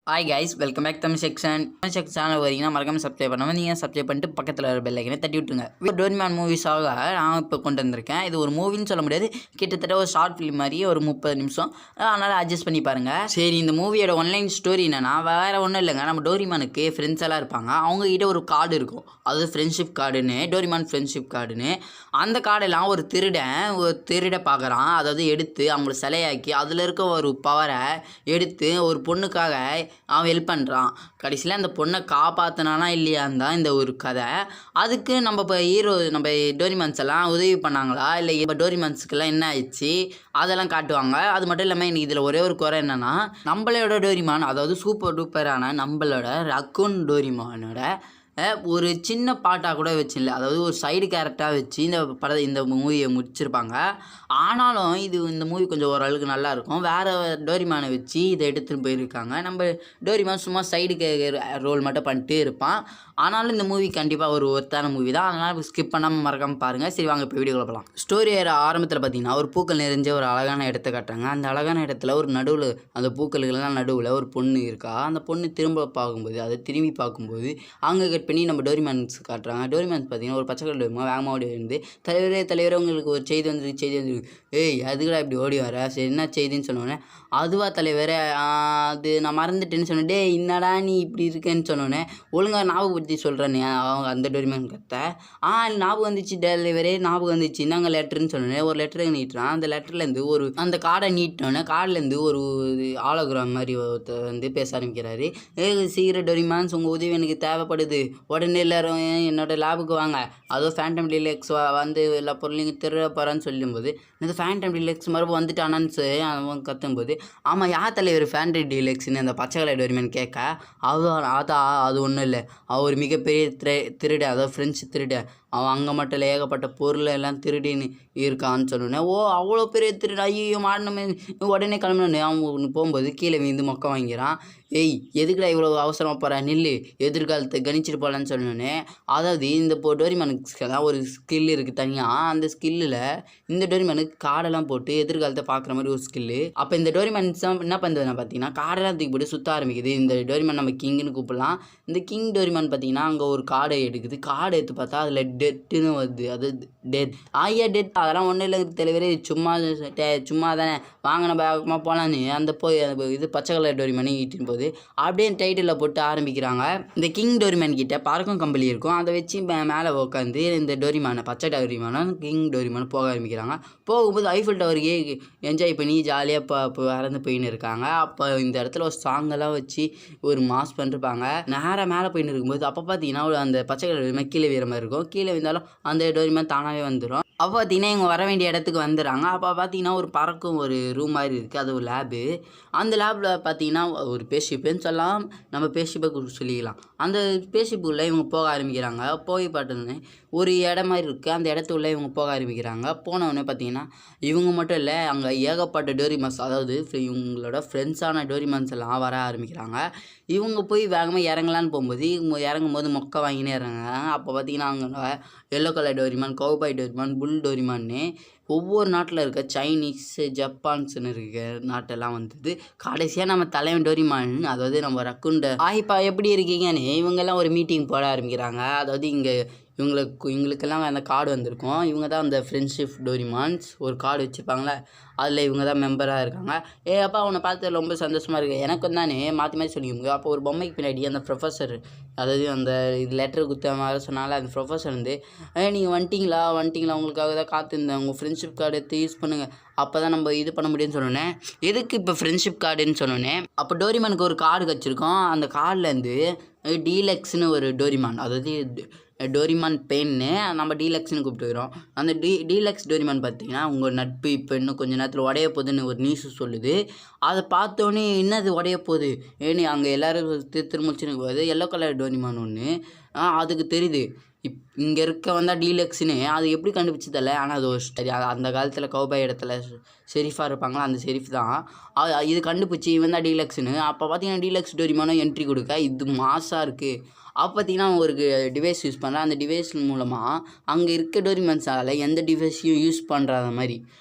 Hi guys, welcome back Tamil section channel வரீங்கன்னா மறக்காம subscribe பண்ணாமல் நீங்கள் சப்ஸ்கிரைப் பண்ணிட்டு பக்கத்தில் வர பெல் ஐக்கனை தட்டி விட்டுருங்க. டோரிமான் மூவிஸாக நான் இப்போ கொண்டு வந்திருக்கேன். இது ஒரு மூவின்னு சொல்ல முடியாது, கிட்டத்தட்ட ஒரு ஷார்ட் ஃபிலிம் மாதிரி ஒரு 30 நிமிஷம். அதனால் அட்ஜஸ்ட் பண்ணி பாருங்கள். சரி, இந்த மூவியோட ஒன்லைன் ஸ்டோரி என்னன்னா, வேறு ஒன்றும் இல்லைங்க. நம்ம டோரிமானுக்கு ஃப்ரெண்ட்ஸ் எல்லாம் இருப்பாங்க. அவங்ககிட்ட ஒரு கார்டு இருக்கும், அது ஃப்ரெண்ட்ஷிப் கார்டுன்னு, டோரிமான் ஃப்ரெண்ட்ஷிப் கார்டுன்னு. அந்த கார்டெல்லாம் ஒரு திருட பார்க்குறான். அதாவது எடுத்து அவங்கள சிலையாக்கி அதில் இருக்க ஒரு பவரை எடுத்து ஒரு பொண்ணுக்காக அவன் ஹெல்ப் பண்ணுறான். கடைசியில் அந்த பொண்ணை காப்பாற்றினானா இல்லையான்னு தான் இந்த ஒரு கதை. அதுக்கு நம்ம இப்போ நம்ம டோரிமான்ஸ் எல்லாம் உதவி பண்ணாங்களா, இல்லை இப்போ டோரிமான்ஸுக்கெல்லாம் என்ன ஆயிடுச்சு அதெல்லாம் காட்டுவாங்க. அது மட்டும் இல்லாமல் எனக்கு இதில் ஒரே ஒரு குறை என்னென்னா, நம்மளோட டோரிமான், அதாவது சூப்பர் டூப்பரான நம்மளோட ரக்கூன் டோரிமானோட ஒரு சின்ன பாட்டாக கூட வச்சில்ல, அதாவது ஒரு சைடு கேரக்டராக வச்சு இந்த மூவியை முடிச்சிருப்பாங்க. ஆனாலும் இந்த மூவி கொஞ்சம் ஓரளவுக்கு நல்லாயிருக்கும். வேறு டோரிமானை வச்சு இதை எடுத்துகிட்டு போயிருக்காங்க. நம்ம டோரிமான் சும்மா சைடு ரோல் மட்டும் பண்ணிட்டு இருப்பான். ஆனாலும் இந்த மூவி கண்டிப்பாக ஒரு ஒர்த்தான மூவி தான். அதனால் ஸ்கிப் பண்ணாமல் மறக்காமல் பாருங்கள். சரி, வாங்க இப்போ வீடியோவில் போகலாம். ஸ்டோரி ஆரம்பத்தில் பார்த்தீங்கன்னா ஒரு பூக்கள் நிறைஞ்ச ஒரு அழகான இடத்த காட்டுறாங்க. அந்த அழகான இடத்துல ஒரு நடுவில், அந்த பூக்களுக்கெல்லாம் நடுவில் ஒரு பொண்ணு இருக்கா. அந்த பொண்ணு திரும்பி பார்க்கும்போது அங்கே கட் பண்ணி நம்ம டோரிமான்ஸ் காட்டுறாங்க. டோரிமான்ஸ் பார்த்தீங்கன்னா ஒரு பச்சை கலர் டோரிமான் வேகமாக ஓடி வந்து, தலைவரே உங்களுக்கு ஒரு செய்தி வந்துருக்கு. ஏய், அதுக்கடா இப்படி ஓடி வர, சரி என்ன செய்தின்னு சொன்னோன்னே, அதுவா தலைவரே, அது நான் மறந்துட்டேன்னு சொன்னேன். டே, என்னடா நீ இப்படி இருக்கேன்னு சொன்னோன்னே, ஒழுங்காக ஞாபகப்படுத்தி சொல்கிறேனே அவங்க அந்த டோரிமான் கத்த. ஞாபகம் வந்துச்சு தலைவரே, ஞாபகம் வந்துச்சு, இந்தாங்க லெட்டர்னு சொன்னோன்னே ஒரு லெட்டரை நீட்டுறான். அந்த லெட்டர்லேருந்து அந்த கார்டை நீட்டினோன்னே கார்டிலேருந்து ஒரு ஆலோகிராம் மாதிரி ஒருத்தர் வந்து பேச ஆரம்பிக்கிறாரு. சீக்கிரம் டோரிமான்ஸ், உங்கள் உதவி எனக்கு தேவைப்படுது, உடனே எல்லோரும் என்னோடய லேபுக்கு வாங்க, அதுவும் ஃபேண்டம் டிலெக்ஸ் வந்து எல்லா பொருளையும் திருட போகிறான்னு சொல்லும்போது, இந்த ஃபேண்டம் டிலெக்ஸ் மறுபடியும் வந்துட்டானான்னு அவன் கத்தும்போது, ஆமாம் யார் தலைவர் ஃபேண்டம் டிலெக்ஸ்ன்னு அந்த பச்சை கலர் டோரிமான் கேட்க, அது ஒன்றும் இல்லை, அவர் மிகப்பெரிய திருட, அதாவது ஃப்ரெஞ்சு திருட, அவன் அங்கே மட்டும் இல்லை ஏகப்பட்ட பொருளை எல்லாம் திருடின்னு இருக்கான்னு சொன்னோன்னே, அவ்வளோ பெரிய திருட, ஐயோ மாடணுமே, உடனே கிளம்பினோடனே அவன் போகும்போது கீழே விழுந்து மொக்க வாங்கிறான். ஏய், எதுக்குடா இவ்வளோ அவசரமாக போகிறா, நில்லு, எதிர்காலத்தை கணிச்சிட்டு போகலான்னு சொன்னோன்னே, அதாவது இந்த டோரிமானுக்கு ஒரு ஸ்கில் இருக்குது தனியாக. அந்த ஸ்கில்லில் இந்த டோரிமானுக்கு காடெல்லாம் போட்டு எதிர்காலத்தை பார்க்குற மாதிரி ஒரு ஸ்கில்லு. அப்போ இந்த டோரிமான்ஸ் என்ன பண்ணுறதுன்னா பார்த்தீங்கன்னா, காடெல்லாம் தூக்கி போட்டு சுற்ற ஆரம்பிக்குது. இந்த டோரிமான் நம்ம கிங்குன்னு கூப்பிடலாம். இந்த கிங் டோரிமான் பார்த்தீங்கன்னா அங்கே ஒரு காடை எடுக்குது. காடை எடுத்து பார்த்தா அதில் டெட்டுன்னு வருது. அது டெத், டெத், அதெல்லாம் ஒன்றும் இல்லை தலைவரே, சும்மா தானே, வாங்க நம்ம வேகமாக போகலான்னு அந்த இது பச்சை கலர் டோரிமானே ஈட்டின்னு போது அப்படியே டைட்டிலில் போட்டு ஆரம்பிக்கிறாங்க. இந்த கிங் டோரிமான் கிட்ட பறக்கும் கம்பளி இருக்கும், அதை வச்சு மேலே உட்காந்து இந்த டோரிமானை, பச்சை டோரிமானும் கிங் டோரிமானும் போக ஆரம்பிக்கிறாங்க. போகும்போது ஐஃபில் டவருக்கே என்ஜாய் பண்ணி ஜாலியாக பறந்து போயின்னு இருக்காங்க. அப்போ இந்த இடத்துல ஒரு சாங்கெல்லாம் வச்சு ஒரு மாஸ் பண்ணிருப்பாங்க. நேராக மேலே போயின்னு இருக்கும்போது அப்போ பார்த்தீங்கன்னா அந்த பச்சை கலர் டோரிமான் கீழே வீர மாதிரி இருக்கும். கீழே வந்தாலும் அந்த டோரிமான் தானாகவே வந்துடும். அப்போ பார்த்தீங்கன்னா இவங்க வர வேண்டிய இடத்துக்கு வந்துடுறாங்க. அப்போ பார்த்தீங்கன்னா ஒரு பறக்கும் ஒரு ரூம் மாதிரி இருக்குது, அது ஒரு லேபு. அந்த லேபில் பார்த்தீங்கன்னா ஒரு பேஷிப்புன்னு சொல்லலாம், நம்ம பேஷிப்பை சொல்லிக்கலாம். அந்த பேஷிப்புக்குள்ளே இவங்க போக ஆரம்பிக்கிறாங்க. போய் பார்த்தோன்னே ஒரு இடம் மாதிரி இருக்குது, அந்த இடத்துக்குள்ளே இவங்க போக ஆரம்பிக்கிறாங்க. போனவுடனே பார்த்தீங்கன்னா இவங்க மட்டும் இல்லை, அங்கே ஏகப்பட்ட டோரிமான்ஸ், அதாவது இவங்களோட ஃப்ரெண்ட்ஸான டோரிமான்ஸ் எல்லாம் வர ஆரம்பிக்கிறாங்க. இவங்க போய் வேகமாக இறங்கலான்னு போகும்போது இவங்க இறங்கும்போது மொக்க வாங்கினே இறங்குறாங்க. அப்போ பார்த்தீங்கன்னா அங்கே yellow colour Doraemon, cowboy Doraemon, bull டோரிமான்னு ஒவ்வொரு நாட்டில் இருக்க சைனீஸு, ஜப்பான்ஸுன்னு இருக்க நாட்டெல்லாம் வந்தது. கடைசியாக நம்ம தலைவன் டோரிமான், அதாவது நம்ம ரக்குண்ட ஆயிப்பா எப்படி இருக்கீங்கன்னு இவங்கெல்லாம் ஒரு மீட்டிங் போட ஆரம்பிக்கிறாங்க. அதாவது இவங்களுக்கெல்லாம் அந்த கார்டு வந்திருக்கும். இவங்க தான் அந்த ஃப்ரெண்ட்ஷிப் டோரிமான்ஸ் ஒரு கார்டு வச்சுருப்பாங்களே, அதில் இவங்க தான் மெம்பராக இருக்காங்க. அப்பா அவனை பார்த்து ரொம்ப சந்தோஷமாக இருக்குது, எனக்கு தானே மாற்றி சொல்லிங்க. அப்போ ஒரு பொம்மைக்கு பின்னாடி அந்த ப்ரொஃபஸர், அதாவது அந்த லெட்டர் குத்த மாதிரி சொன்னால அந்த ப்ரொஃபஸர் வந்து, நீங்கள் வந்துட்டிங்களா, உங்களுக்காக தான் காத்திருந்தேன், உங்கள் ஃப்ரெண்ட்ஷிப் கார்டு எடுத்து யூஸ் பண்ணுங்கள், அப்போ தான் நம்ம இது பண்ண முடியும்னு சொன்னோன்னே, எதுக்கு இப்போ ஃப்ரெண்ட்ஷிப் கார்டுன்னு சொன்னோன்னே, அப்போ டோரிமானுக்கு ஒரு கார்டு வச்சுருக்கோம். அந்த கார்டிலேருந்து டீலக்ஸ்னு ஒரு டோரிமான், அதாவது டோரிமான் பென்னு நம்ம டீலக்ஸ்னு கூப்பிட்டுக்கிறோம். அந்த டீலக்ஸ் டோரிமான் பார்த்தீங்கன்னா உங்கள் நட்பு இப்போ இன்னும் கொஞ்சம் நேரத்தில் உடைய போகுதுன்னு ஒரு நியூஸ் சொல்லுது. அதை பார்த்தோன்னே என்னது உடைய போகுது ஏன்னு அங்கே எல்லோரும் திருமுடிச்சுன்னு போகுது. எல்லோ கலர் டோரிமான் ஒன்று அதுக்கு தெரியுது இங்கே இருக்க வந்தால் டீலக்ஸ்னு. அது எப்படி கண்டுபிடிச்சதில்ல, ஆனால் அது ஒரு அந்த காலத்தில் கவுபாய் இடத்துல ஷெரீஃபாக இருப்பாங்களா, அந்த ஷெரீஃப் தான் இது கண்டுபிடிச்சி இவன் தான் டீலக்ஸ்னு. அப்போ பார்த்தீங்கன்னா டீலக்ஸ் டோரிமானும் என்ட்ரி கொடுக்க இது மாசாக இருக்குது. அப்போ பார்த்தீங்கன்னா ஒரு டிவைஸ் யூஸ் பண்ணுறேன். அந்த டிவைஸ் மூலமாக அங்கே இருக்க டோரிமான்ஸால் எந்த டிவைஸையும் யூஸ் பண்ணுறாத மாதிரி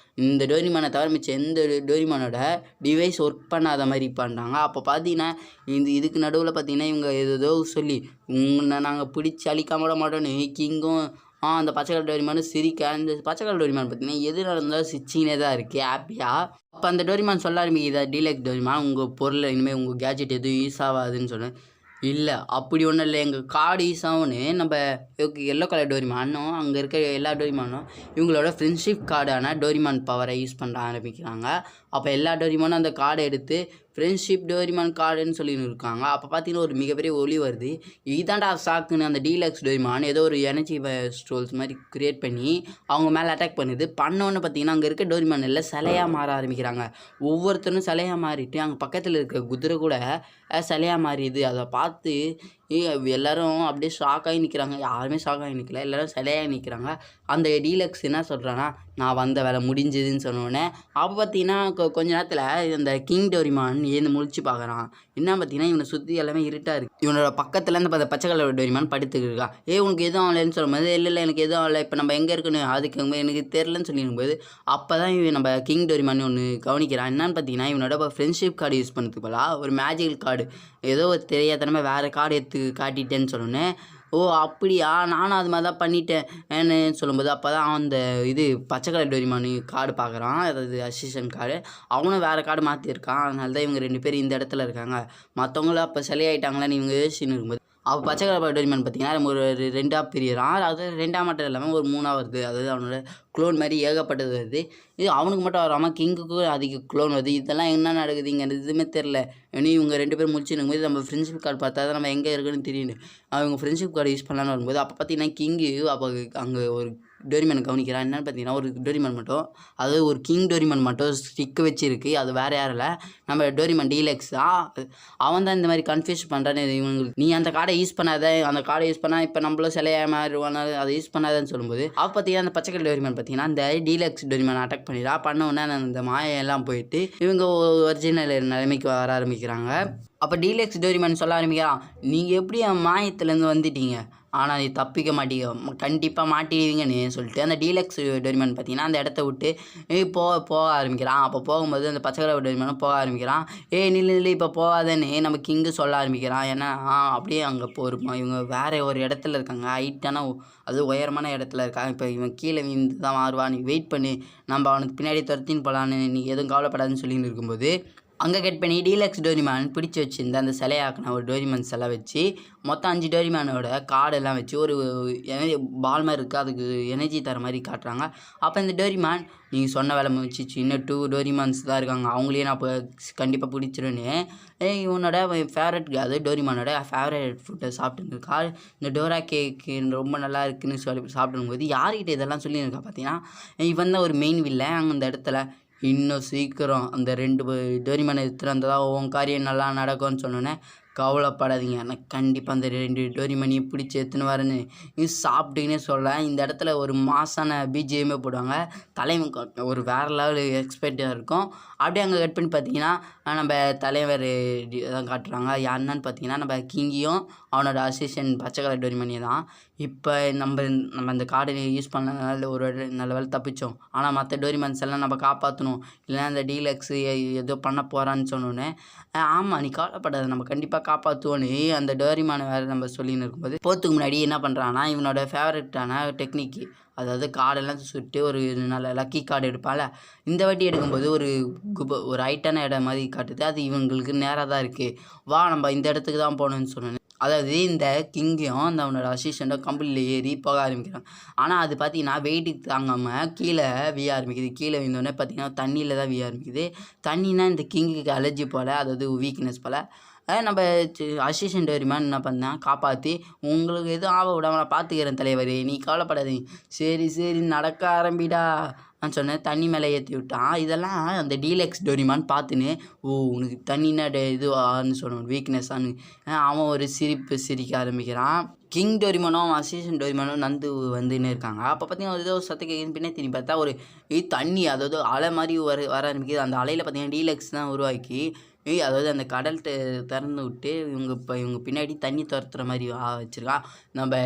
இந்த டோரிமானை தவிர மிச்சம் எந்த டோரிமானோட டிவைஸ் ஒர்க் பண்ணாத மாதிரி பண்ணுறாங்க. அப்போ பார்த்தீங்கன்னா இதுக்கு நடுவில் பார்த்தீங்கன்னா இவங்க ஏதோ சொல்லி உங்களை நாங்கள் பிடிச்சி அழிக்காம விட மாட்டோன்னு கிங்கும் அந்த பச்சை கலர் டோரிமானும் சிரிக்க, அந்த பச்சை கலர் டோரிமான் பார்த்தீங்கன்னா எது நடந்தாலும் சிரிச்சினே தான் இருக்குது ஹாப்பியாக. அப்போ அந்த டோரிமான் சொல்ல ஆரம்பிக்குதா, டீலக்ஸ் டோரிமான் உங்கள் பொருள் இனிமேல் உங்கள் கேஜெட் எதுவும் யூஸ் ஆகாதுன்னு சொன்னேன். இல்லை அப்படி ஒன்றும் இல்லை, எங்கள் கார்டு யூஸ் ஆகும்னு நம்ம எல்லோ கலர் டோரிமானும் அங்கே இருக்க எல்லா டோரிமானும் இவங்களோட ஃப்ரெண்ட்ஷிப் கார்டான டோரிமான் பவரை யூஸ் பண்ண ஆரம்பிக்கிறாங்க. அப்போ எல்லா டோரிமானும் அந்த கார்டை எடுத்து ஃப்ரெண்ட்ஷிப் டோரிமான் கார்டுன்னு சொல்லின்னு இருக்காங்க. அப்போ பார்த்தீங்கன்னா ஒரு மிகப்பெரிய ஒளி வருது. இதாண்டா சாக்குன்னு அந்த டீலக்ஸ் டோரிமான் ஏதோ ஒரு எனர்ஜி ஸ்ட்ரோல்ஸ் மாதிரி க்ரியேட் பண்ணி அவங்க மேலே அட்டாக் பண்ணுது. பண்ணோன்னு பார்த்தீங்கன்னா அங்கே இருக்க டோரிமான் எல்லாம் சிலையாக மாற ஆரம்பிக்கிறாங்க. ஒவ்வொருத்தரும் சிலையாக மாறிட்டு அங்கே பக்கத்தில் இருக்க குதிரை கூட சிலையாக மாறிடுது. அதை பார்த்து எல்லோரும் அப்படியே ஷாக்காகி நிற்கிறாங்க. யாருமே ஷாக்காகி நிற்கல, எல்லோரும் சிலையாக நிற்கிறாங்க. அந்த டீலக்ஸ் என்ன சொல்கிறான்னா, நான் வந்த வேலை முடிஞ்சுதுன்னு சொன்னோடனே அப்போ பார்த்தீங்கன்னா கொஞ்ச நேரத்தில் அந்த கிங் டோரிமான் ஏந்து முழிச்சு பார்க்குறான். என்ன பார்த்தீங்கன்னா இவனை சுற்றி எல்லாமே இருட்டாக இருக்குது. இவனோட பக்கத்தில் இந்த பச்சை கலர் டோரிமான் படுத்துக்கிட்டு இருக்கா. உனக்கு எதுவும் ஆகலைன்னு சொல்லும்போது இல்லை எனக்கு எதுவும் ஆகலை, இப்போ நம்ம எங்கே இருக்குன்னு அதுக்கு எனக்கு தெரிலன்னு சொல்லிடும்போது அப்போ தான் இவன் நம்ம கிங் டோரிமான் ஒன்று கவனிக்கிறான். என்னன்னு பார்த்தீங்கன்னா இவனோட ஃப்ரெண்ட்ஷிப் கார்டு யூஸ் பண்ணுறதுக்கு போல ஒரு மேஜிக்கல் கார்டு ஏதோ ஒரு தெரியாதனமே வேறு கார்டு எடுத்து காட்டிட்டேன்னு சொன்னோன்னே, ஓ அப்படியா நானும் அது மாதிரி தான் பண்ணிட்டேன்னு சொல்லும்போது அப்போ தான் அந்த பச்சை கலர் டோரிமான் கார்டு பார்க்குறான், அதாவது அசிஸ்டன்ட் கார்டு. அவனும் வேறு கார்டு மாற்றிருக்கான். அதனால தான் இவங்க 2 பேர் இந்த இடத்துல இருக்காங்க. மற்றவங்களும் அப்போ சிலையாயிட்டாங்களான்னு இவங்க யோசிச்சுன்னு இருக்கும்போது அப்போ பச்சை கலர் டோரிமான் பார்த்தீங்கன்னா நம்ம ஒரு 2ஆக பிரியிறான். அதாவது 2ஆக மட்டும் இல்லாமல் ஒரு 3ஆக வருது. அதாவது அவனோட க்ளோன் மாதிரி ஏகப்பட்டது வருது. இது அவனுக்கு மட்டும் வராமல் கிங்குக்கும் அதிக க்ளோன் வருது. இதெல்லாம் என்ன நடக்குது இங்கே எதுவுமே தெரில. இனி இவங்க 2 பேர் முடிச்சுன்னு போது நம்ம ஃப்ரெண்ட்ஷிப் கார்டு பார்த்தா தான் நம்ம எங்கே இருக்குன்னு தெரியுது. அவங்க ஃப்ரெண்ட்ஷிப் கார்டு யூஸ் பண்ணலான்னு வரும்போது அப்போ பார்த்தீங்கன்னா கிங்கு அப்போ அங்கே ஒரு டோரிமான் கவனிக்கிறான். என்னென்னு பார்த்தீங்கன்னா ஒரு டோரிமான் மட்டும், அதாவது ஒரு கிங் டோரிமான் மட்டும் ஸ்டிக்கு வச்சுருக்கு. அது வேறு யாரும் இல்லை, நம்ம டோரிமான் டீலக்ஸ் தான். அவன் தான் இந்த மாதிரி கன்ஃபியூஸ் பண்ணுறான்னு இவங்களுக்கு. நீ அந்த கார்டை யூஸ் பண்ணாத, அந்த கார்டை யூஸ் பண்ணால் இப்போ நம்மளும் சிலையாக மாறுவான, அதை யூஸ் பண்ணாதன்னு சொல்லும்போது அப்போ பார்த்தீங்கன்னா அந்த பச்சை கலர் டோரிமான் பார்த்தீங்கன்னா அந்த டீலக்ஸ் டோரிமான் அட்டாக் பண்ணிடா. பண்ண உடனே அந்த மாயெல்லாம் போயிட்டு இவங்க ஒரிஜினல் நிலைமைக்கு வர ஆரம்பிக்கிறாங்க. அப்போ டீலக்ஸ் டோரிமான் சொல்ல ஆரம்பிக்கிறான், நீங்கள் எப்படி என் மாயத்துலேருந்து வந்துட்டீங்க, ஆனால் நீ தப்பிக்க மாட்டீங்க, கண்டிப்பாக மாட்டிடுவீங்கன்னு சொல்லிட்டு அந்த டீலக்ஸ் டோரிமான் பார்த்தீங்கன்னா அந்த இடத்த விட்டு போக ஆரம்பிக்கிறான். அப்போ போகும்போது அந்த பச்சை கலர் டோரிமானும் போக ஆரம்பிக்கிறான். நில்லு இப்போ போகாதன்னு நம்ம கிங்கு சொல்ல ஆரம்பிக்கிறான். ஏன்னா அப்படியே அங்கே போருமா இவங்க வேறு ஒரு இடத்துல இருக்காங்க, ஹைட்டான அது உயரமான இடத்துல இருக்காங்க. இப்போ இவன் கீழே விழுந்து தான் மாறுவான், நீ வெயிட் பண்ணி நம்ம அவனுக்கு பின்னாடி துரத்தின்னு போகலான்னு நீ எதுவும் கவலைப்படாதுன்னு சொல்லின்னு இருக்கும்போது அங்கே கட் பண்ணி டீலக்ஸ் டோரிமான் பிடிச்சி வச்சுருந்த அந்த சிலையாக்கின ஒரு டோரிமான் சிலை வச்சு மொத்தம் 5 டோரிமானோட கார்டெல்லாம் வச்சு ஒரு பால் மாதிரி இருக்குது, அதுக்கு எனர்ஜி தர மாதிரி காட்டுறாங்க. அப்போ இந்த டோரிமான் நீங்கள் சொன்ன வேலை முடிச்சிச்சு, இன்னும் 2 டோரிமான்ஸ் தான் இருக்காங்க, அவங்களே நான் இப்போ கண்டிப்பாக பிடிச்சிருன்னு இவனோட ஃபேவரட் அது டோரிமானோட ஃபேவரட் ஃபுட்டை சாப்பிட்டுருக்கா. இந்த டோரா கேக்கு ரொம்ப நல்லா இருக்குதுன்னு சொல்லி சாப்பிடும்போது யார்கிட்ட இதெல்லாம் சொல்லியிருக்கா பார்த்தீங்கன்னா இவன் தான் ஒரு மெயின் வில்லை அந்த இடத்துல. இன்னும் சீக்கிரம் அந்த 2 டோரிமானை எடுத்துகிட்டு வந்தால் உன் காரியம் நல்லா நடக்கும்னு சொன்னோன்னே, கவலைப்படாதீங்க எனக்கு கண்டிப்பாக அந்த 2 டோரிமானையும் பிடிச்சி எடுத்துன்னு வரேன்னு இது சாப்பிட்டுக்கினே சொல்ல இந்த இடத்துல ஒரு மாசான பிஜிஎம்மே போடுவாங்க. தலைவன் ஒரு வேறு லெவல் எக்ஸ்பெக்டாக இருக்கும். அப்படியே அங்கே கட் பண்ணி பார்த்தீங்கன்னா நம்ம தலைவர் தான் காட்டுறாங்க. என்னன்னு பார்த்தீங்கன்னா நம்ம கிங்கியும் அவனோட அசிஸ்டன்ட் பச்சை கலர் டோரிமானியை தான். இப்போ நம்ம அந்த கார்டை யூஸ் பண்ணனால ஒரு நல்ல வேலை தப்பிச்சோம். ஆனால் மற்ற டோரிமான்ஸ் எல்லாம் நம்ம காப்பாற்றணும், இல்லைன்னா அந்த டீலக்ஸ் ஏதோ பண்ண போகிறான்னு சொன்னோன்னே, ஆமாம் நீ கவலைப்படாத நம்ம கண்டிப்பாக காப்பாற்றுவோன்னு அந்த டோரிமானை வேறு நம்ம சொல்லின்னு இருக்கும்போது போகிறதுக்கு முன்னாடி என்ன பண்ணுறான்னா இவனோட ஃபேவரட்டான டெக்னிக்கு, அதாவது கார்டெல்லாம் சுட்டு ஒரு நல்ல லக்கி கார்டு எடுப்பால, இந்த வாட்டி எடுக்கும்போது ஒரு ஹைட்டான இடம் மாதிரி காட்டுது. அது இவங்களுக்கு நேராக தான் இருக்குது, வா நம்ம இந்த இடத்துக்கு தான் போகணுன்னு சொன்னேன். அதாவது இந்த கிங்கையும் அந்த அவனோட அசிஸ்டண்ட்டோ கம்பெனியில் ஏறி போக ஆரம்பிக்கிறான். ஆனால் அது பார்த்தீங்கன்னா வெயிட்டுக்கு தாங்காமல் கீழே விய ஆரம்பிக்குது. கீழே விழுந்தோடனே பார்த்தீங்கன்னா தண்ணியில் தான் விய ஆரம்பிக்குது. தண்ணினா இந்த கிங்குக்கு அலர்ஜி போல், அதாவது வீக்னஸ் போல். நம்ம அசிஸ்டன்ட் டோரிமான் என்ன பண்ணால் காப்பாற்றி உங்களுக்கு எதுவும் ஆக விடாமல் நான் பார்த்துக்கிறேன் தலைவர், நீ கவலைப்படாதீங்க, சரி நடக்க ஆரம்பிடா நான் சொன்னேன். தண்ணி மேலே ஏற்றி விட்டான். இதெல்லாம் அந்த டீலக்ஸ் டோரிமான் பார்த்துன்னு, உனக்கு தண்ணின்னா இதுவான்னு சொன்னான் வீக்னஸ்ஸான்னு அவன் ஒரு சிரிக்க ஆரம்பிக்கிறான். கிங் டோரிமானும் அசிஸ்டன்ட் டோரிமானும் நந்து வந்துன்னு இருக்காங்க. அப்போ பார்த்தீங்கன்னா ஏதோ சத்தம் கேட்குன்னு பின்னே திரும்பி பார்த்தா ஒரு தண்ணி, அதாவது அலை மாதிரி வர ஆரம்பிக்குது. அந்த அலையில் பார்த்தீங்கன்னா டீலக்ஸ் தான் உருவாக்கி அதாவது அந்த கடல் திறந்து விட்டு இவங்க பின்னாடி தண்ணி துரத்துற மாதிரி வச்சுருக்கான். நம்ம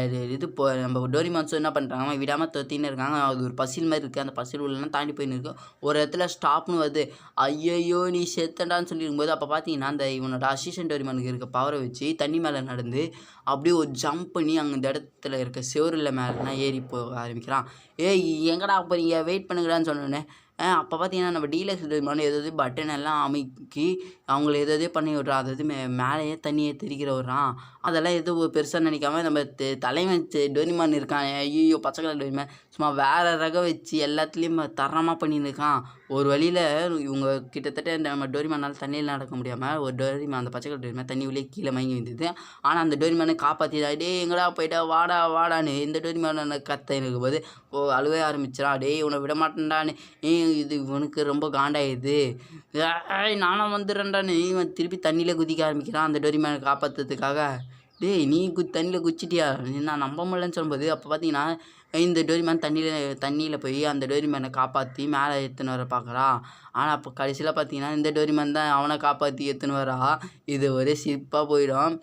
நம்ம டோரிமான்ஸும் என்ன பண்ணுறாங்க, விடாமல் துரத்தின்னு இருக்காங்க. அது ஒரு பசில் மாதிரி இருக்குது. அந்த பசில் உள்ளலாம் தாண்டி போயின்னு இருக்கு. ஒரு இடத்துல ஸ்டாப்னு வருது. ஐயையோ நீ செத்தண்டான்னு சொல்லியிருக்கும்போது அப்போ பார்த்தீங்கன்னா அந்த இவனோட அசிஸ்டன்ட் டோரிமானுக்கு இருக்க பவரை வச்சு தண்ணி மேலே நடந்து அப்படியே ஒரு ஜம்ப் பண்ணி அங்கே இந்த இடத்துல இருக்க செவரில் மேலேனா ஏறி போக ஆரம்பிக்கிறான். எங்கடா போகிறீங்க, வெயிட் பண்ணுங்கடான்னு சொன்னோன்னே அப்போ பார்த்தீங்கன்னா நம்ம டீலக்ஸ் டோரிமான் எதாவது பட்டன் எல்லாம் அமைக்கி அவங்கள எதாவது பண்ணி விட்றான். அதாவது மேலேயே தண்ணியை தெறிக்கிற விட்றான். அதெல்லாம் எதுவும் பெருசாக நினைக்காம நம்ம தலைவன் டோரிமான் இருக்கான். ஐயோ பச்சை கலர் டோரிமான் சும்மா வேறு ரகம் வச்சு எல்லாத்துலேயும் தரமாக பண்ணின்னு இருக்கான். ஒரு வழியில் இவங்க கிட்டத்தட்ட நம்ம டோரிமானால் தண்ணியில் நடக்க முடியாமல் ஒரு டோரிமான் அந்த பச்சை கலர் டோரிமான் தண்ணி உள்ளே கீழே மயங்கி வந்தது. ஆனால் அந்த டோரிமானை காப்பாற்றி எங்கடா போயிட்டா வாடான்னு இந்த டோரிமான் கத்த இருக்கும்போது அழுவே ஆரம்பிச்சிடா. இவனை விட மாட்டேன்டான்னு. இது இவனுக்கு ரொம்ப காண்டாயிடுது. நானும் வந்துடுறேன்டான்னு இவன் திருப்பி தண்ணியில் குதிக்க ஆரம்பிக்கிறான் அந்த டோரிமானை காப்பாற்றுறதுக்காக. நீ தண்ணியில் குச்சிட்டியா, நான் நம்ப முடியலன்னு சொல்லும்போது அப்போ பார்த்தீங்கன்னா இந்த டோரிமான் தண்ணியில் போய் அந்த டோரிமானை காப்பாற்றி மேலே எடுத்துன்னு வர பார்க்குறான். ஆனால் அப்போ கடைசியில் பார்த்தீங்கன்னா இந்த டோரிமான் தான் அவனை காப்பாற்றி எடுத்துன்னு வரா. இது ஒரே சிரிப்பாக போயிடும்.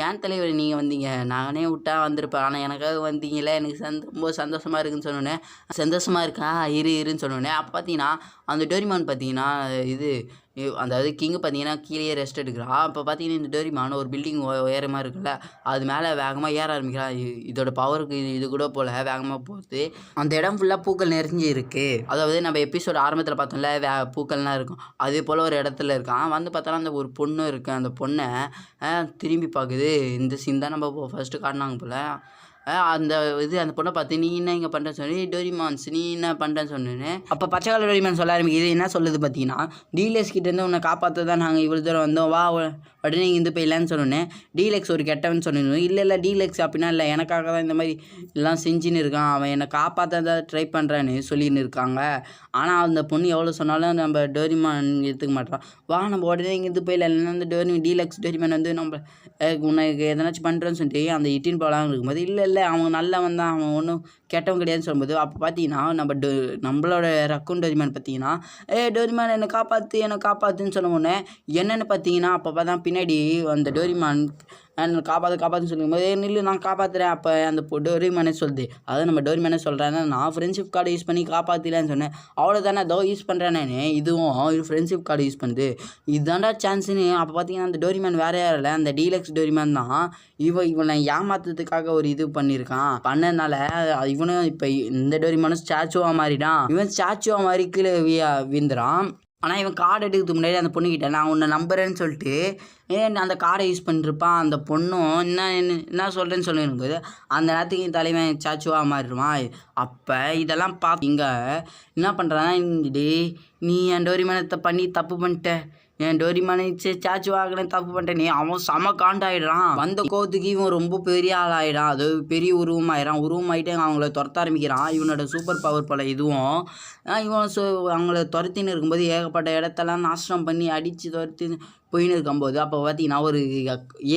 ஏன் தலைவர் நீங்கள் வந்தீங்க, நானே விட்டா வந்திருப்பேன், ஆனால் எனக்காக வந்தீங்களே, எனக்கு ரொம்ப சந்தோஷமாக இருக்குன்னு சொன்னோன்னே சந்தோஷமாக இருக்கா இருன்னு சொன்னோன்னே அப்போ பார்த்தீங்கன்னா அந்த டோரிமான் பார்த்தீங்கன்னா அதாவது கிங்கு பார்த்தீங்கன்னா கீழே ரெஸ்ட் எடுக்கிறான். அப்போ பார்த்தீங்கன்னா இந்த டோரிமான் ஒரு பில்டிங் உயரமாக இருக்குல்ல அது மேலே வேகமாக ஏற ஆரம்பிக்கிறான். இதோட பவருக்கு இது கூட போல் வேகமாக போகுது. அந்த இடம் ஃபுல்லாக பூக்கள் நிறைஞ்சி இருக்குது. அதாவது நம்ம எபிசோட் ஆரம்பத்தில் பார்த்தோம்ல பூக்கள்லாம் இருக்கும், அதே போல் ஒரு இடத்துல இருக்கான். வந்து பார்த்தாலும் அந்த ஒரு பொண்ணு இருக்குது. அந்த பொண்ணை திரும்பி பார்க்குது. இந்த சீன் தான் நம்ம ஃபஸ்ட்டு காட்டினாங்க போல். அந்த பொண்ணை பார்த்து நீ என்ன இங்கே பண்ணுறேன்னு சொல்லி டோரிமான்ஸ் நீ என்ன பண்ணுறேன்னு சொன்னேன்னு அப்போ பச்சை கலர் டோரிமான் சொல்ல ஆரம்பிக்குது. என்ன சொல்லுது பார்த்தீங்கன்னா, டீலக்ஸ் கிட்டேருந்து உன்னை காப்பாற்ற தான் நாங்கள் இவ்வளோ தூரம் வந்தோம், வா உடனே இங்கே போயிடலான்னு சொன்னோன்னே டீலக்ஸ் ஒரு கெட்டவன் சொன்னிருந்தோம். இல்லை டீலக்ஸ் அப்படின்னா இல்லை, எனக்காக தான் இந்த மாதிரி எல்லாம் செஞ்சுன்னு இருக்கான், அவன் என்னை காப்பாற்ற தான் ட்ரை பண்ணுறான்னு சொல்லின்னு இருக்காங்க. ஆனால் அந்த பொண்ணு எவ்வளோ சொன்னாலும் நம்ம டோரிமான் எடுத்துக்க மாட்டான். வா நம்ம உடனே இங்கேருந்து போயிடலாம், இல்லைன்னா அந்த டீலக்ஸ் டோரிமான் நம்ம உனக்கு எதனாச்சும் பண்ணுறேன்னு சொல்லிட்டு அந்த இட்டின் போகலான்னு இருக்கும்போது இல்லை அவன் நல்லவன் தான், அவன் ஒன்றும் கெட்டவன் கிடையாதுன்னு சொல்லும்போது அப்போ பார்த்தீங்கன்னா நம்மளோட ரக்கூன் டோரிமான் பார்த்தீங்கன்னா டோரிமான் என்னை காப்பாற்றுன்னு சொன்ன உடனே என்னென்னு பார்த்தீங்கன்னா அப்போ பார்த்தா பின்னாடி அந்த டோரிமான் காப்பாற்றுன்னு சொல்லும்போது நில்லு நான் காப்பாற்றுறேன். அப்போ அந்த டோரிமானே சொல்லுது. அதாவது நம்ம டோரிமானே சொல்கிறேன்னா நான் ஃப்ரெண்ட்ஷிப் கார்டு யூஸ் பண்ணி காப்பாற்றிலான்னு சொன்னேன். அவ்வளோதானே அதோ யூஸ் பண்ணுறேன் இதுவும் ஃப்ரெண்ட்ஷிப் கார்டு யூஸ் பண்ணுது, இதுதான்டா சான்ஸுன்னு. அப்போ பார்த்தீங்கன்னா அந்த டோரிமான் வேறு யாரும் இல்லை, அந்த டீலக்ஸ் டோரிமான் தான். இவனை ஏமாத்துறதுக்காக ஒரு இது பண்ணியிருக்கான். பண்ணனால இவனும் இப்போ இந்த டோரிமானும் ஸ்டாச்சுவாக மாறிடான். இவன் ஸ்டாச்சுவாக மாறி கீழே விழுந்துறான். ஆனால் இவன் கார்டு எடுக்கிறதுக்கு முன்னாடி அந்த பொண்ணுக்கிட்ட நான் உன்னை நம்புறேன்னு சொல்லிட்டு அந்த கார்டை யூஸ் பண்ணிருப்பான். அந்த பொண்ணும் என்ன சொல்கிறேன்னு சொல்லியிருக்கும்போது அந்த நேரத்துக்கு தலைவன் சாச்சுவாக மாறிடுவான். அப்போ இதெல்லாம் இங்கே என்ன பண்ணுறான்னா, நீ என் டோரிமானத்தை பண்ணி தப்பு பண்ணிட்ட, என் டோரிமானை சாச்சு வாங்கினேன் தப்பு பண்ணிட்டேன், அவன் செம காண்டாயிடுறான். வந்த கோவத்துக்கு இவன் ரொம்ப பெரிய ஆள் ஆகிடான். அது பெரிய உருவமாயிட்டு அவங்கள துரத்த ஆரம்பிக்கிறான். இவனோட சூப்பர் பவர் போல் இதுவும் இவன் அவங்கள துரத்தின்னு இருக்கும்போது ஏகப்பட்ட இடத்தெல்லாம் நாசனம் பண்ணி அடித்து துரத்தி போயின்னு இருக்கும்போது அப்போ பார்த்தீங்கன்னா ஒரு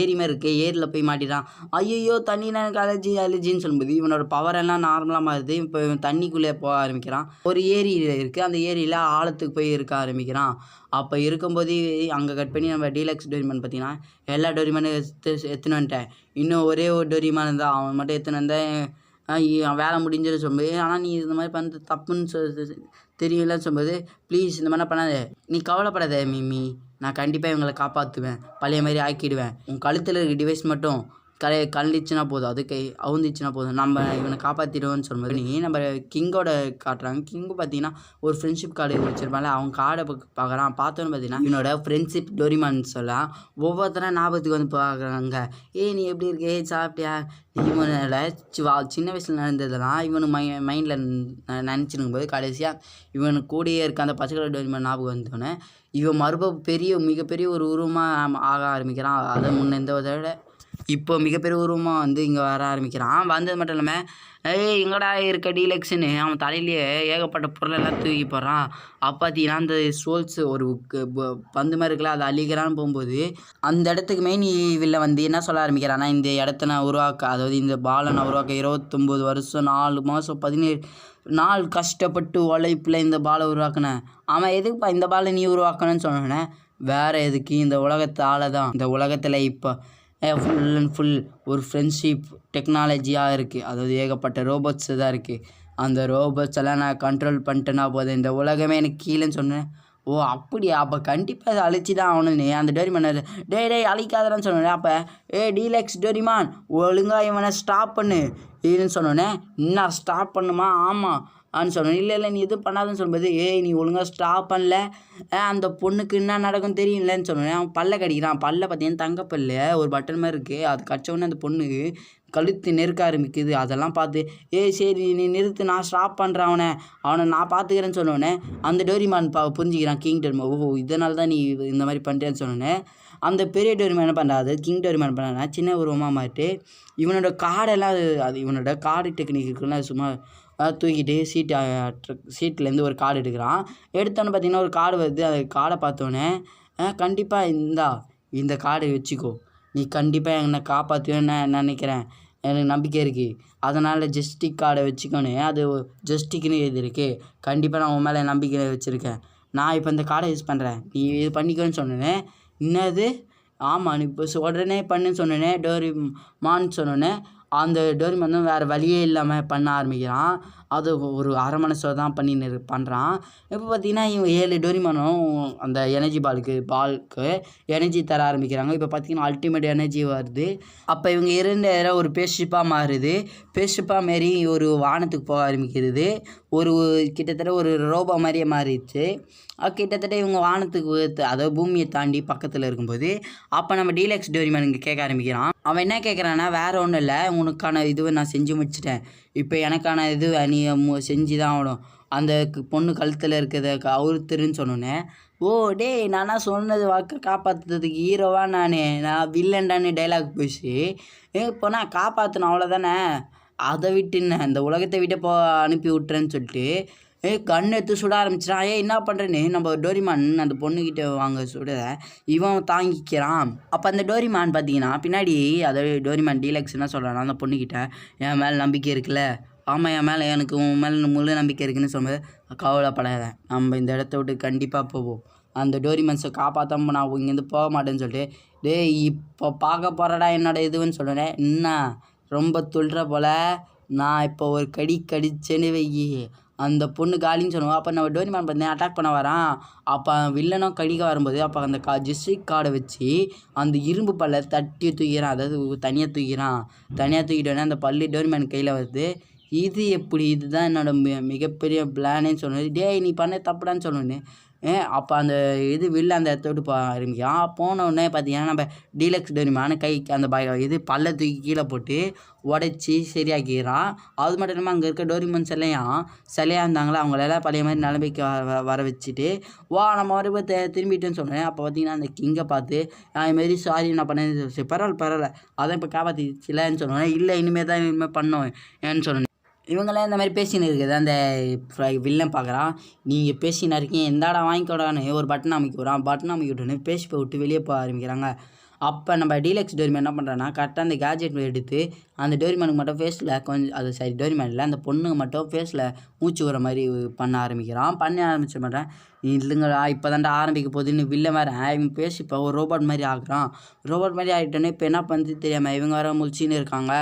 ஏரி மாதிரி இருக்குது, ஏரியில் போய் மாட்டிட்டான். ஐயோ தண்ணியில் எனக்கு அலர்ஜின்னு சொல்லும்போது இவனோட பவரெல்லாம் நார்மலாக மாறுது. இப்போ இவன் தண்ணிக்குள்ளே போக ஆரம்பிக்கிறான். ஒரு ஏரி இருக்குது, அந்த ஏரியில் ஆழத்துக்கு போய் இருக்க ஆரம்பிக்கிறான். அப்போ இருக்கும்போது அங்கே கட் பண்ணி நம்ம டீலக்ஸ் டோரிமான் பார்த்தீங்கன்னா எல்லா டோரிமானும் எடுத்துன்னு வந்துட்டேன், இன்னும் ஒரே ஒரு டோரிமான் தான், அவன் மட்டும் எடுத்துன்னு வந்தேன், வேலை முடிஞ்சிடும் சொல்லும்போது. ஆனால் நீ இந்த மாதிரி பண்ணுறது தப்புன்னு தெரியலன்னு சொல்லும்போது ப்ளீஸ் இந்த மாதிரிலாம் பண்ணாத, நீ கவலைப்படாத மிமி, நான் கண்டிப்பாக இவங்களை காப்பாற்றுவேன், பழைய மாதிரி ஆக்கிடுவேன், உன் கழுத்தில் இருக்க டிவைஸ் மட்டும் கழிச்சுன்னா போதும், அது அவுந்துச்சுன்னா போதும், நம்ம இவனை காப்பாற்றிடுவோன்னு சொல்லும்போது நீ நம்ம கிங்கோட காட்டுறாங்க. கிங்கு பார்த்தீங்கன்னா ஒரு ஃப்ரெண்ட்ஷிப் கார்டு வச்சுருப்பாங்க, அவன் கார்டை பார்க்குறான். பார்த்தோன்னு பார்த்தீங்கன்னா இவனோட ஃப்ரெண்ட்ஷிப் டோரிமான் சொல்லலாம். ஒவ்வொருத்தரும் ஞாபகத்துக்கு வந்து பார்க்குறாங்க. நீ எப்படி இருக்கே, சாப்பிட்டியா, இவனோட சின்ன வயசில் நடந்ததெல்லாம் இவனு மைண்டில் நினச்சிருக்கும்போது கடைசியாக இவனுக்கு கூடயே இருக்க அந்த பச்சை கலர் டோரிமான் ஞாபகம் வந்தோடனே இவன் மிகப்பெரிய ஒரு உருவமாக ஆக ஆரம்பிக்கிறான். அதை முன்ன இந்த விட இப்போ மிகப்பெரிய உருவமாக வந்து இங்கே வர ஆரம்பிக்கிறான். வந்தது மட்டும் இல்லாமல் எங்கடா இருக்க டீலக்ஸுன்னு அவன் தலையிலேயே ஏகப்பட்ட பொருளெல்லாம் தூக்கி போடுறான். அப்போ பார்த்தீங்கன்னா அந்த சோல்ஸ் ஒரு பந்து மாதிரி இருக்குல்ல, அதை அழிக்கிறான்னு போகும்போது அந்த இடத்துக்கு மெயின் இதில் வந்து என்ன சொல்ல ஆரம்பிக்கிறான்னா, இந்த இடத்த நான் உருவாக்க, அதாவது இந்த பாலை நான் உருவாக்க 29 வருஷம் 4 மாதம் 17 நாள் கஷ்டப்பட்டு உழைப்பில் இந்த பாலை உருவாக்கினேன். அவன் எதுக்குப்பா இந்த பாலை நீ உருவாக்கணும்னு சொன்னோன்னே வேறு எதுக்கு இந்த உலகத்தால் தான். இந்த உலகத்தில் இப்போ ஃபுல் அண்ட் ஃபுல் ஒரு ஃப்ரெண்ட்ஷிப் டெக்னாலஜியாக இருக்குது. அதாவது ஏகப்பட்ட ரோபோட்ஸ் தான் இருக்குது. அந்த ரோபோட்ஸ் எல்லாம் நான் கண்ட்ரோல் பண்ணிட்டேன்னா போதும், இந்த உலகமே எனக்கு கீழேன்னு சொன்னேன். ஓ அப்படியா, அப்போ கண்டிப்பாக அதை அழிச்சு தான் ஆகணும்னு அந்த டோரிமான் டேய் அழிக்காதன்னு சொன்னேன். அப்போ டீலக்ஸ் டோரிமான் ஒழுங்காக இவனை ஸ்டாப் பண்ணு இதுன்னு சொன்னோன்னே, இன்னும் ஸ்டாப் பண்ணுமா? ஆமாம் ஆன்னு சொன்னேன். இல்லை நீ எதுவும் பண்ணாதுன்னு சொல்லும்போது, நீ ஒழுங்காக ஸ்டாப் பண்ணல, அந்த பொண்ணுக்கு என்ன நடக்கும் தெரியும்லன்னு சொன்னோன்னே, அவன் பல்ல கடிக்கிறான். பல்ல பார்த்தீங்கன்னா தங்கப்பல்ல ஒரு பட்டன் மாதிரி இருக்குது. அது கடிச்சோடனே அந்த பொண்ணு கழுத்து நெருக்க ஆரம்பிக்குது. அதெல்லாம் பார்த்து சரி நீ நிறுத்து, நான் ஸ்டாப் பண்ணுறேன் அவனை நான் பார்த்துக்கிறேன்னு சொன்னோடனே அந்த டோரிமான் புரிஞ்சுக்கிறான் கிங் டோரிமான். ஓ இதனால தான் நீ இந்த மாதிரி பண்ணுறேன்னு சொன்னோன்னே, அந்த பெரிய டோரிமான் என்ன பண்ணுறாது, கிங் டோரிமான் பண்ணா சின்ன உருவமாக மாட்டு இவனோட காடெல்லாம் அது இவனோட காடு டெக்னிக் இருக்குன்னா சும்மா தூக்கிட்டு சீட்லேருந்து ஒரு கார்டு எடுக்கிறான். எடுத்தோன்னு பார்த்தீங்கன்னா ஒரு கார்டு வருது. அந்த கார்டை பார்த்தோன்னே கண்டிப்பாக இந்த கார்டை வச்சுக்கோ, நீ கண்டிப்பாக என்னை காப்பாற்றுவேன்னு நான் நினைக்கிறேன், எனக்கு நம்பிக்கை இருக்குது, அதனால் ஜஸ்டிக் கார்டை வச்சுக்கோன்னு அது ஜஸ்டிக்னு எழுதிருக்கு. கண்டிப்பாக நான் உன் மேலே நம்பிக்கை வச்சுருக்கேன், நான் இப்போ இந்த கார்டை யூஸ் பண்ணுறேன், நீ இது பண்ணிக்கோன்னு சொன்னேனே. என்னது? ஆமாம் நீ இப்போ உடனே பண்ணுன்னு சொன்னேனே டோரிமான்னு சொன்னோன்னே, அந்த டோரிமான் வந்து வேறு வழியே இல்லாமல் பண்ண ஆரம்பிக்கிறான். அது ஒரு அரை மனசோட தான் பண்ணுறான். இப்போ பார்த்தீங்கன்னா இவங்க 7 டோரிமானும் அந்த எனர்ஜி பாலுக்கு எனர்ஜி தர ஆரம்பிக்கிறாங்க. இப்போ பார்த்தீங்கன்னா அல்டிமேட் எனர்ஜி வருது. அப்போ இவங்க 2 ஒரு பேஸ்ஷிப்பாக மாறுது. பேஸ்ஷிப்பாக மாரி ஒரு வானத்துக்கு போக ஆரம்பிக்கிறது. ஒரு கிட்டத்தட்ட ஒரு ரோபோ மாதிரியே மாறிடுச்சு. கிட்டத்தட்ட இவங்க வானத்துக்கு அதாவது பூமியை தாண்டி பக்கத்தில் இருக்கும்போது அப்போ நம்ம டீலக்ஸ் டோரிமான் இங்கே கேட்க ஆரம்பிக்கிறான். அவன் என்ன கேட்குறான்னா, வேறு ஒன்றும் இல்லை, உனக்கான இதுவை நான் செஞ்சு முடிச்சிட்டேன், இப்போ எனக்கான இது நீ செஞ்சு தான் ஆகணும், அந்த பொண்ணு கழுத்தில் இருக்கிறத அவுத்துருன்னு சொன்னோன்னே, ஓ நானா சொன்னது வாக்கு காப்பாற்றுறதுக்கு ஹீரோவா நான் வில்லன்டான்னு டைலாக் போயிடுச்சு. இப்போ நான் காப்பாற்றணும் அவ்வளோதானே, அதை விட்டுன்னு இந்த உலகத்தை விட்டு அனுப்பி விட்டுறேன்னு சொல்லிட்டு கண் எடுத்து சுட ஆரம்பிச்சிடான். என்ன பண்ணுறேன்னு நம்ம டோரிமான் அந்த பொண்ணுக்கிட்ட வாங்க சுட இவன் தாங்கிக்கிறான். அப்போ அந்த டோரிமான் பார்த்தீங்கன்னா பின்னாடி, அதாவது டோரிமான் டீலக்ஸ் என்ன சொல்கிறான்னா அந்த பொண்ணுக்கிட்ட, என் மேலே நம்பிக்கை இருக்குல்ல, ஆமாம் என் மேலே எனக்கு உன் மேலே முழு நம்பிக்கை இருக்குன்னு சொல்லும்போது, கவலைப்படாத, நம்ம இந்த இடத்த விட்டு கண்டிப்பாக போவோம், அந்த டோரிமான்ஸை காப்பாற்றாம நான் இங்கேருந்து போக மாட்டேன்னு சொல்லிட்டு, இப்போ பார்க்க போகிறடா என்னோட இதுன்னு சொல்கிறேன். என்ன ரொம்ப துள்ளுற போல், நான் இப்போ ஒரு கடிச்சேன்னு வையி அந்த பொண்ணு காலின்னு சொல்லுவோம். அப்போ நம்ம டோரிமான் பார்த்தீங்கன்னா அட்டாக் பண்ண வரான். அப்போ வில்லனும் கடிக்க வரும்போது அப்போ அந்த ஜெஸ்டிக் கார்டை வச்சு அந்த இரும்பு பல்லை தட்டி தூக்கிறான். அதாவது தனியாக தூக்கிட்டோன்னே அந்த பல்லு டோரிமான் கையில் வருது. இது எப்படி, இதுதான் என்னோட மிகப்பெரிய பிளானேன்னு சொன்னது. நீ பண்ண தப்புடான்னு சொன்னோன்னே, அப்போ அந்த இது வில்ல அந்த இடத்த விட்டு ஆரம்பிக்கிறான். போனோடனே பார்த்தீங்கன்னா நம்ம டீலக்ஸ் டோரிமான் கைக்கு அந்த இது பல்லை தூக்கி கீழே போட்டு உடச்சி சரியாக்கிறான். அது மட்டும் இல்லாமல் அங்கே இருக்க டோரிமான் சிலையாக இருந்தாங்களே அவங்களெல்லாம் பழைய மாதிரி நிலைமைக்கு வர வச்சுட்டு, நம்ம மறுபடியும் திரும்பிட்டேன்னு சொன்னேன். அப்போ பார்த்தீங்கன்னா அந்த கிங்கை பார்த்து அதுமாரி சாரி நான் பண்ணேன், பரவாயில்ல அதான் இப்போ காப்பாற்றிச்சிலன்னு சொன்னேன். இல்லை இனிமேல் பண்ணோம் ஏன்னு சொன்னேன். இவங்களாம் இந்த மாதிரி பேசின்னு இருக்குது. அந்த வில்லன் பார்க்குறான், நீங்கள் பேசினா இருக்கீங்க, எந்தாடா வாங்கிக்கூடான்னு ஒரு பட்டன் அமைக்கிறான். பட்டன் அமைக்க விட்டுன்னு பேசி விட்டு வெளியே போக ஆரம்பிக்கிறாங்க. அப்போ நம்ம டீலக்ஸ் டோரிமான் என்ன பண்ணுறான்னா, கரெக்டாக அந்த கேஜெட் எடுத்து அந்த டோரிமானுக்கு மட்டும் ஃபேஸில் கொஞ்சம் அது சரி டோரிமான் இல்லை அந்த பொண்ணுக்கு மட்டும் ஃபேஸில் மூச்சு வர மாதிரி பண்ண ஆரம்பிச்ச மாட்டேன். இல்லைங்களா இப்போ தாண்டா ஆரம்பிக்க போகுதுன்னு வில்ல வேறு இவங்க பேசி இப்போ ஒரு ரோபோட் மாதிரி ஆகுறான். ரோபோட் மாதிரி ஆகிட்டோன்னே இப்போ என்ன பண்ணுறது தெரியாமல் இவங்க வேறு முழிச்சின்னு இருக்காங்க.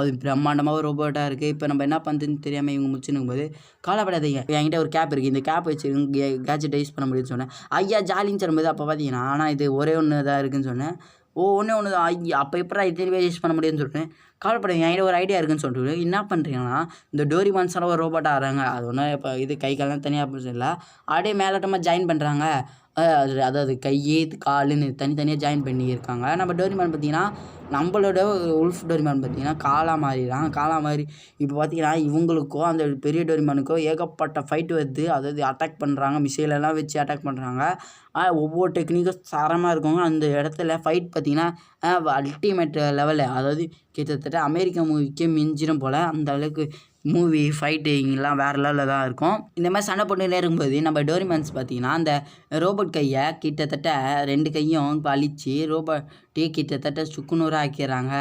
அது பிரம்மாண்டமாக ஒரு ரோபோட்டாக இருக்குது. இப்போ நம்ம என்ன பண்ணுறதுன்னு தெரியாமல் இவங்க முழிச்சுன்னு இருக்கும்போது, காலப்படாதீங்க என்கிட்ட ஒரு கேப் இருக்குது, இந்த கேப் வச்சு கேஜெட்டை யூஸ் பண்ண முடியும்னு சொன்னேன். ஐயா ஜாலின்னு சொல்லும்போது அப்போ பார்த்தீங்கன்னா ஆனால் இது ஒரே ஒன்று தான் இருக்குதுன்னு சொன்னேன். ஒன்று தான் ஐயா, அப்போ எப்படா இத்தனை யூஸ் பண்ண முடியும்னு சொல்லிட்டு, கவலைப்படாதீங்க என்கிட்ட ஒரு ஐடியா இருக்குன்னு சொல்லிட்டு என்ன பண்ணுறீங்கன்னா, இந்த டோரிமான்ஸால் ஒரு ரோபோட்டாக ஆகிறாங்க. அது ஒன்றும் இப்போ இது கை கால்லாம் தனியாக இல்லை, அப்படியே மேலோட்டமாக ஜாயின் பண்ணுறாங்க. அதாவது கையே காலுன்னு தனித்தனியாக ஜாயின் பண்ணியிருக்காங்க. நம்ம டோரிமான் பார்த்திங்கன்னா நம்மளோட உல்ஃப் டோரிமான் பார்த்திங்கன்னா காலாக மாறிடுறான். மாறி இப்போ பார்த்திங்கன்னா இவங்களுக்கும் அந்த பெரிய டோரிமானுக்கும் ஏகப்பட்ட ஃபைட் வருது. அதாவது அட்டாக் பண்ணுறாங்க, மிசைலெல்லாம் வச்சு அட்டாக் பண்ணுறாங்க. ஒவ்வொரு டெக்னிக்கும் தரமாக இருக்கும். அந்த இடத்துல ஃபைட் பார்த்திங்கன்னா அல்டிமேட் லெவலில், அதாவது கிட்டத்தட்ட அமெரிக்கா மூவிக்கே மிஞ்சிடும் போல் அந்த அளவுக்கு மூவி ஃபைட்டிங்லாம் வேறு லெவலில் தான் இருக்கும். இந்த மாதிரி சண்டை போட்டுகிட்டே இருக்கும்போது நம்ம டோரிமான்ஸ் பார்த்திங்கன்னா அந்த ரோபோட் கையை கிட்டத்தட்ட 2 கையும் அழித்து ரோபோட்டே கிட்டத்தட்ட சுக்குநூறாக ஆக்கிடுறாங்க.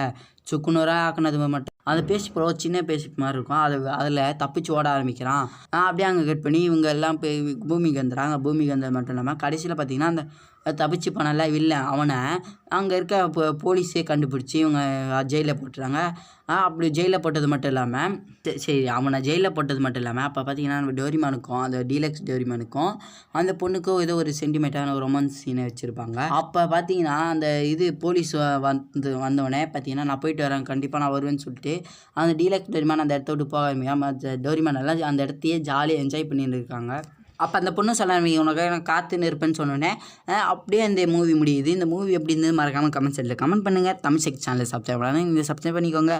சுக்குநூறாக ஆக்கினது மட்டும் அந்த பேசிப் ப்ரோ சின்ன பேசிப் மாதிரி இருக்கும். அதில் தப்பிச்சு ஓட ஆரம்பிக்கிறான். அப்படியே அங்கே கட் பண்ணி இவங்க எல்லாம் போய் பூமிக்கு வந்துடுறாங்க. பூமிக்கு வந்தது மட்டும் இல்லாமல் கடைசியில் பார்த்தீங்கன்னா அந்த தப்பிச்சு போனால வில்லன் அவனை அங்கே இருக்க போலீஸே கண்டுபிடிச்சி இவங்க ஜெயிலில் போட்டுறாங்க. அப்படி ஜெயிலில் போட்டது மட்டும் இல்லாமல் சரி அவனை ஜெயிலில் போட்டது மட்டும் இல்லாமல் அப்போ பார்த்தீங்கன்னா நம்ம டோரிமானுக்கும் அந்த டீலக்ஸ் டோரிமானுக்கும் அந்த பொண்ணுக்கும் ஏதோ ஒரு சென்டிமெண்ட்டான ஒரு ரொமான்ஸ் சீனை வச்சுருப்பாங்க. அப்போ பார்த்தீங்கன்னா அந்த போலீஸ் வந்தவொடனே பார்த்தீங்கன்னா நான் போயிட்டு வரேன், கண்டிப்பாக நான் வருவேன்னு சொல்லிட்டு அந்த டீலக்ஸ் டோரிமான் அந்த இடத்த விட்டு போக ஆரம்பிக்காம டோரிமான் எல்லாம் அந்த இடத்தையே ஜாலியாக என்ஜாய் பண்ணிட்டு இருக்காங்க. அப்போ அந்த பொண்ணு சொல்ல உனக்கு நான் காத்துன்னு இருப்பேன்னு சொன்னோன்னே அப்படியே இந்த மூவி முடியுது. இந்த மூவி எப்படி இருந்தது மறக்காமல் கமெண்ட் செக்ஷனில் கமெண்ட் பண்ணுங்கள். தமிழ் செக் சேனலை சப்ஸ்கிரைப் பண்ணாங்க, இந்த சப்ஸ்கிரைப் பண்ணிக்கோங்க.